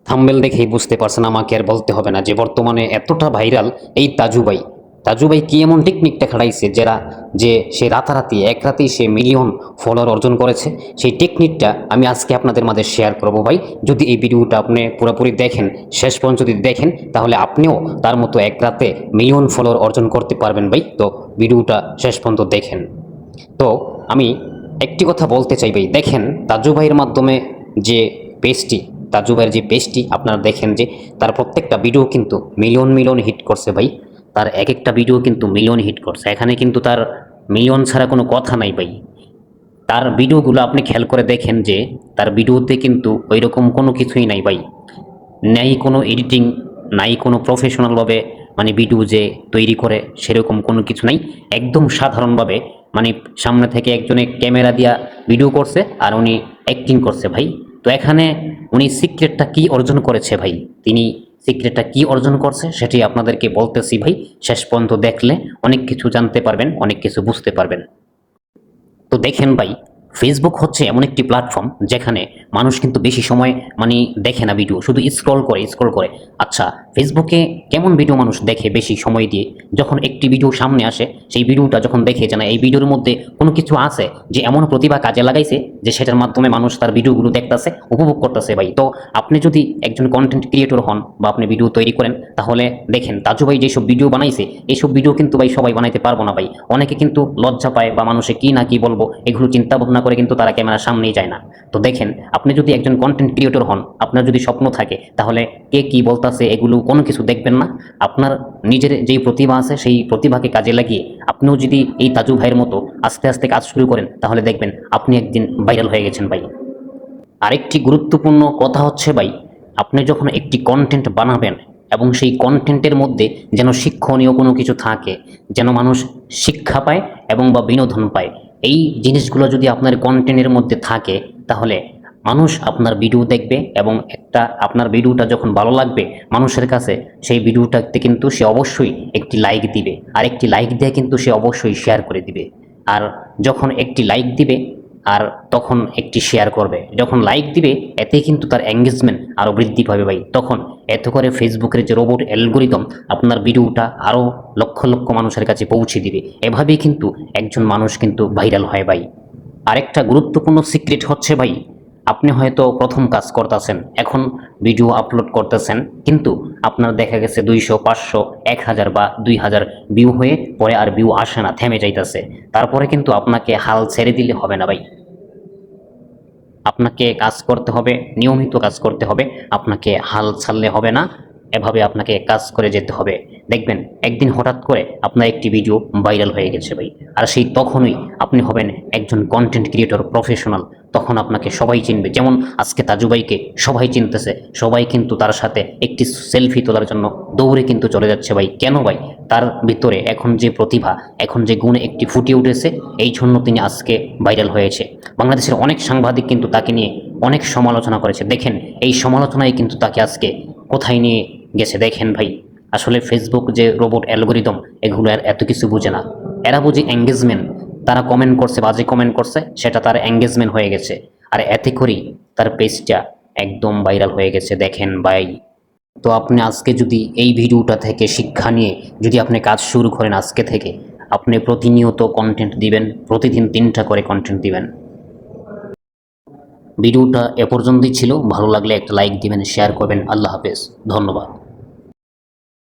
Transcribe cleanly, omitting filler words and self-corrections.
Thumbnail দেখেই বুঝতে পারছেন, আমাকে আর বলতে হবে না যে বর্তমানে এতটা ভাইরাল এই তাজু ভাই। তাজু ভাই কি এমন টেকনিকটা খাটাইছে যে সে রাতারাতি এক রাতেই সে মিলিয়ন ফলোয়ার অর্জন করেছে। সেই টেকনিকটা আমি আজকে আপনাদের মাঝে শেয়ার করবো ভাই। যদি এই ভিডিওটা আপনি পুরোপুরি দেখেন, শেষ পর্যন্ত যদি দেখেন, তাহলে আপনিও তার মতো এক রাতে মিলিয়ন ফলোয়ার অর্জন করতে পারবেন ভাই। তো ভিডিওটা শেষ পর্যন্ত দেখেন। তো আমি একটি কথা বলতে চাই ভাই, দেখেন তাজু ভাইয়ের মাধ্যমে যে পেজটি, তাজু ভাইয়ের যে পেজটি আপনারা দেখেন যে তার প্রত্যেকটা ভিডিও কিন্তু মিলিয়ন মিলিয়ন হিট করছে ভাই। তার এক একটা ভিডিও কিন্তু মিলিয়ন হিট করছে, এখানে কিন্তু তার মিলিয়ন ছাড়া কোনো কথা নাই ভাই। তার ভিডিওগুলো আপনি খেয়াল করে দেখেন যে তার ভিডিওতে কিন্তু ওই রকম কোনো কিছুই নাই ভাই। নাই কোনো এডিটিং, নাই কোনো প্রফেশনালভাবে মানে ভিডিও যে তৈরি করে সেরকম কোনো কিছু নাই। একদম সাধারণভাবে মানে সামনে থেকে একজনে ক্যামেরা দিয়া ভিডিও করছে আর উনি অ্যাক্টিং করছে ভাই। তো এখানে উনি সিক্রেটটা কি অর্জন করেছে ভাই, তিনি সিক্রেটটা কি অর্জন করছে সেটি আপনাদেরকে বলতেছি ভাই। শেষ পর্যন্ত দেখলে অনেক কিছু জানতে পারবেন, অনেক কিছু বুঝতে পারবেন। তো দেখেন ভাই, ফেসবুক হচ্ছে এমন একটি প্ল্যাটফর্ম যেখানে মানুষ কিন্তু বেশি সময় মানে দেখে না ভিডিও, শুধু স্ক্রল করে। আচ্ছা, ফেসবুকে কেমন ভিডিও মানুষ দেখে বেশি সময় দিয়ে? যখন একটি ভিডিও সামনে আসে, সেই ভিডিওটা যখন দেখে যে না এই ভিডিওর মধ্যে কোনো কিছু আছে, যে এমন প্রতিভা কাজে লাগাইছে যে সেটার মাধ্যমে মানুষ তার ভিডিওগুলো দেখতেছে, উপভোগ করতেছে ভাই। তো আপনি যদি একজন কন্টেন্ট ক্রিয়েটর হন বা আপনি ভিডিও তৈরি করেন, তাহলে দেখেন তাজু ভাই যেসব ভিডিও বানাইছে, এইসব ভিডিও কিন্তু ভাই সবাই বানাইতে পারবো না ভাই। অনেকে কিন্তু লজ্জা পায় বা মানুষে কি না কি বলবো এগুলো চিন্তা ভাবনা করে কিন্তু তারা ক্যামেরার সামনেই যায় না। তো দেখেন, আপনি যদি একজন কন্টেন্ট ক্রিয়েটর হন, আপনার যদি স্বপ্ন থাকে, তাহলে কে কি বলতাছে এগুলো কোনো কিছু দেখবেন না। আপনার নিজের যেই প্রতিভা আছে সেই প্রতিভাকে কাজে লাগিয়ে আপনিও যদি এই তাজু ভাইয়ের মতো আস্তে আস্তে কাজ শুরু করেন, তাহলে দেখবেন আপনি একদিন ভাইরাল হয়ে গেছেন ভাই। আরেকটি গুরুত্বপূর্ণ কথা হচ্ছে ভাই, আপনি যখন একটি কন্টেন্ট বানাবেন এবং সেই কন্টেন্টের মধ্যে যেন শিক্ষণীয় কোনো কিছু থাকে, যেন মানুষ শিক্ষা পায় এবং বা বিনোদন পায়, এই জিনিসগুলো যদি আপনার কন্টেন্টের মধ্যে থাকে, তাহলে মানুষ আপনার ভিডিও দেখবে এবং একটা আপনার ভিডিওটা যখন ভালো লাগবে মানুষের কাছে, সেই ভিডিওটাতে কিন্তু সে অবশ্যই একটি লাইক দিবে, আর একটি লাইক দিয়ে কিন্তু সে অবশ্যই শেয়ার করে দিবে। আর যখন একটি লাইক দিবে আর তখন একটি শেয়ার করবে, যখন লাইক দিবে, এতে কিন্তু তার এঙ্গেজমেন্ট আরও বৃদ্ধি পাবে ভাই। তখন এত করে ফেসবুকের যে রোবট অ্যালগোরিদম আপনার ভিডিওটা আরও লক্ষ লক্ষ মানুষের কাছে পৌঁছে দিবে। এভাবেই কিন্তু একজন মানুষ কিন্তু ভাইরাল হয় ভাই। আরেকটা গুরুত্বপূর্ণ সিক্রেট হচ্ছে ভাই, আপনি হয়তো প্রথম কাজ করতেছেন, এখন ভিডিও আপলোড করতেছেন, কিন্তু আপনার দেখা গেছে 200, 500, 1000 বা 2000 ভিউ হয়ে পরে আর ভিউ আসে না, থেমে যাইতেছে। তারপরে কিন্তু আপনাকে হাল ছেড়ে দিলে হবে না ভাই। আপনাকে কাজ করতে হবে, নিয়মিত কাজ করতে হবে, আপনাকে হাল ছাড়লে হবে না। এভাবে আপনাকে কাজ করে যেতে হবে। দেখবেন একদিন হঠাৎ করে আপনার একটি ভিডিও ভাইরাল হয়ে গেছে ভাই, আর সেই তখনই আপনি হবেন একজন কন্টেন্ট ক্রিয়েটর প্রফেশনাল। তখন আপনাকে সবাই চিনবে, যেমন আজকে তাজু ভাইকে সবাই চিনতেছে, সবাই কিন্তু তার সাথে একটি সেলফি তোলার জন্য দৌড়ে কিন্তু চলে যাচ্ছে ভাই। কেন ভাই? তার ভিতরে এখন যে প্রতিভা, এখন যে গুণ একটি ফুটিয়ে উঠেছে, এই জন্য তিনি আজকে ভাইরাল হয়েছে। বাংলাদেশের অনেক সাংবাদিক কিন্তু তাকে নিয়ে অনেক সমালোচনা করেছে। দেখেন এই সমালোচনায় কিন্তু তাকে আজকে কোথায় নিয়ে গেছে দেখেন ভাই। আসলে ফেসবুক যে রোবট অ্যালগোরিদম, এগুলো আর এত কিছু বুঝে না। এরা বুঝে এঙ্গেজমেন্ট। তারা কমেন্ট করছে, বাজে কমেন্ট করছে, সেটা তার এঙ্গেজমেন্ট হয়ে গেছে, আর এতে করেই তার পেজটা একদম ভাইরাল হয়ে গেছে দেখেন ভাই। তো আপনি আজকে যদি এই ভিডিওটা থেকে শিক্ষা নিয়ে যদি আপনি কাজ শুরু করেন, আজকে থেকে আপনি প্রতিনিয়ত কন্টেন্ট দিবেন, প্রতিদিন 3টা করে কন্টেন্ট দিবেন। ভিডিওটা এ পর্যন্তই ছিল, ভালো লাগলে একটা লাইক দিবেন, শেয়ার করবেন। আল্লাহ হাফেজ, ধন্যবাদ।